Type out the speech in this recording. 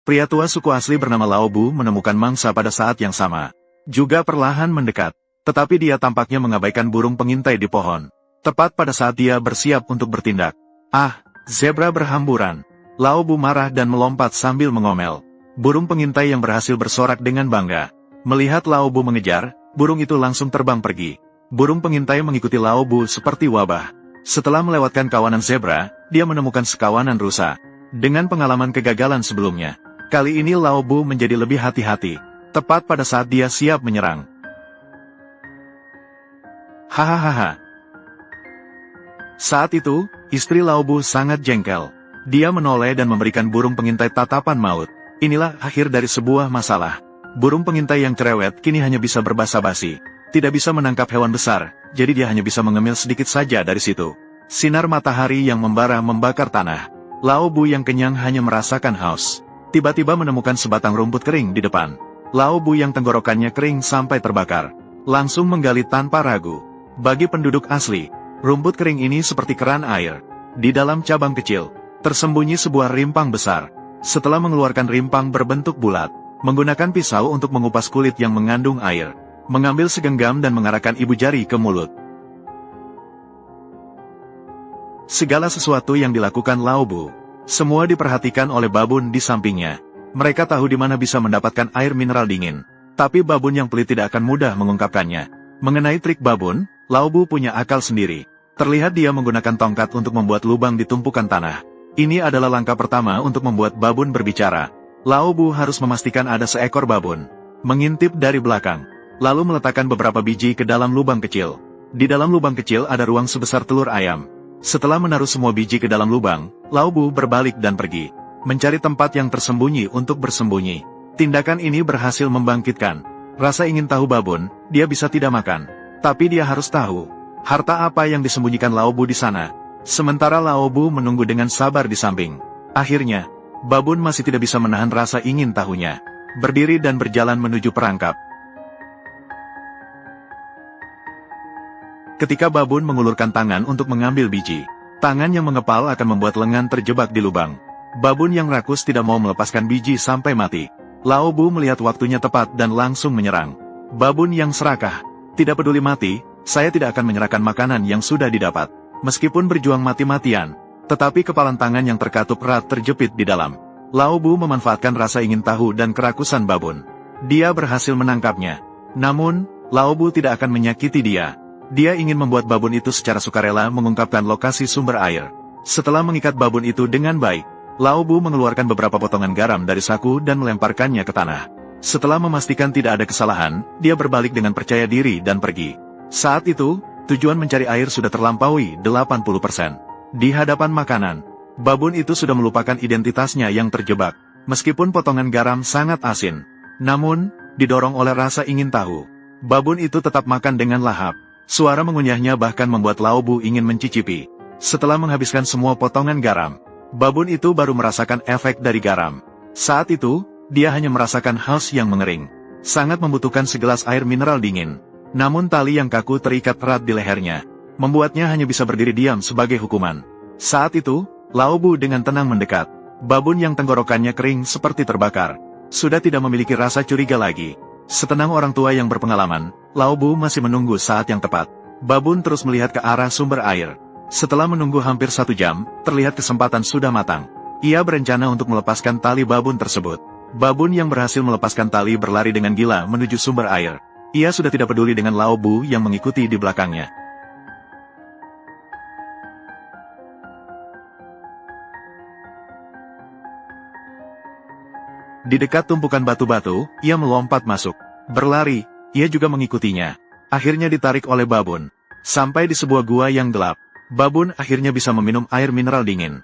Pria tua suku asli bernama Lao Bu menemukan mangsa pada saat yang sama. Juga perlahan mendekat. Tetapi dia tampaknya mengabaikan burung pengintai di pohon. Tepat pada saat dia bersiap untuk bertindak. Ah, zebra berhamburan. Lao Bu marah dan melompat sambil mengomel. Burung pengintai yang berhasil bersorak dengan bangga. Melihat Lao Bu mengejar, burung itu langsung terbang pergi. Burung pengintai mengikuti Lao Bu seperti wabah. Setelah melewatkan kawanan zebra, dia menemukan sekawanan rusa. Dengan pengalaman kegagalan sebelumnya, kali ini Lao Bu menjadi lebih hati-hati. Tepat pada saat dia siap menyerang. Hahaha. Saat itu, istri Lao Bu sangat jengkel. Dia menoleh dan memberikan burung pengintai tatapan maut. Inilah akhir dari sebuah masalah. Burung pengintai yang cerewet kini hanya bisa berbasa-basi. Tidak bisa menangkap hewan besar, jadi dia hanya bisa mengemil sedikit saja dari situ. Sinar matahari yang membara membakar tanah. Lao Bu yang kenyang hanya merasakan haus. Tiba-tiba menemukan sebatang rumput kering di depan. Lao Bu yang tenggorokannya kering sampai terbakar. Langsung menggali tanpa ragu. Bagi penduduk asli, rumput kering ini seperti keran air. Di dalam cabang kecil, tersembunyi sebuah rimpang besar. Setelah mengeluarkan rimpang berbentuk bulat, menggunakan pisau untuk mengupas kulit yang mengandung air, mengambil segenggam dan mengarahkan ibu jari ke mulut. Segala sesuatu yang dilakukan Lao Bu, semua diperhatikan oleh babun di sampingnya. Mereka tahu di mana bisa mendapatkan air mineral dingin. Tapi babun yang pelit tidak akan mudah mengungkapkannya. Mengenai trik babun, Lao Bu punya akal sendiri. Terlihat dia menggunakan tongkat untuk membuat lubang di tumpukan tanah. Ini adalah langkah pertama untuk membuat babun berbicara. Lao Bu harus memastikan ada seekor babun. Mengintip dari belakang, lalu meletakkan beberapa biji ke dalam lubang kecil. Di dalam lubang kecil ada ruang sebesar telur ayam. Setelah menaruh semua biji ke dalam lubang, Lao Bu berbalik dan pergi. Mencari tempat yang tersembunyi untuk bersembunyi. Tindakan ini berhasil membangkitkan rasa ingin tahu babun. Dia bisa tidak makan, tapi dia harus tahu harta apa yang disembunyikan Lao Bu di sana. Sementara Lao Bu menunggu dengan sabar di samping. Akhirnya, babun masih tidak bisa menahan rasa ingin tahunya. Berdiri dan berjalan menuju perangkap. Ketika babun mengulurkan tangan untuk mengambil biji, tangan yang mengepal akan membuat lengan terjebak di lubang. Babun yang rakus tidak mau melepaskan biji sampai mati. Lao Bu melihat waktunya tepat dan langsung menyerang. Babun yang serakah, tidak peduli mati, saya tidak akan menyerahkan makanan yang sudah didapat. Meskipun berjuang mati-matian, tetapi kepalan tangan yang terkatup erat terjepit di dalam. Lao Bu memanfaatkan rasa ingin tahu dan kerakusan babun. Dia berhasil menangkapnya. Namun, Lao Bu tidak akan menyakiti dia. Dia ingin membuat babun itu secara sukarela mengungkapkan lokasi sumber air. Setelah mengikat babun itu dengan baik, Lao Bu mengeluarkan beberapa potongan garam dari saku dan melemparkannya ke tanah. Setelah memastikan tidak ada kesalahan, dia berbalik dengan percaya diri dan pergi. Saat itu, tujuan mencari air sudah terlampaui 80%. Di hadapan makanan, babun itu sudah melupakan identitasnya yang terjebak. Meskipun potongan garam sangat asin, namun, didorong oleh rasa ingin tahu, babun itu tetap makan dengan lahap. Suara mengunyahnya bahkan membuat Lao Bu ingin mencicipi. Setelah menghabiskan semua potongan garam, babun itu baru merasakan efek dari garam. Saat itu, dia hanya merasakan haus yang mengering. Sangat membutuhkan segelas air mineral dingin. Namun tali yang kaku terikat erat di lehernya, membuatnya hanya bisa berdiri diam sebagai hukuman. Saat itu, Lao Bu dengan tenang mendekat. Babun yang tenggorokannya kering seperti terbakar, sudah tidak memiliki rasa curiga lagi. Setenang orang tua yang berpengalaman, Lao Bu masih menunggu saat yang tepat. Babun terus melihat ke arah sumber air. Setelah menunggu hampir 1 jam, terlihat kesempatan sudah matang. Ia berencana untuk melepaskan tali babun tersebut. Babun yang berhasil melepaskan tali berlari dengan gila menuju sumber air. Ia sudah tidak peduli dengan Lao Bu yang mengikuti di belakangnya. Di dekat tumpukan batu-batu, ia melompat masuk. Berlari, ia juga mengikutinya. Akhirnya ditarik oleh babun. Sampai di sebuah gua yang gelap, babun akhirnya bisa meminum air mineral dingin.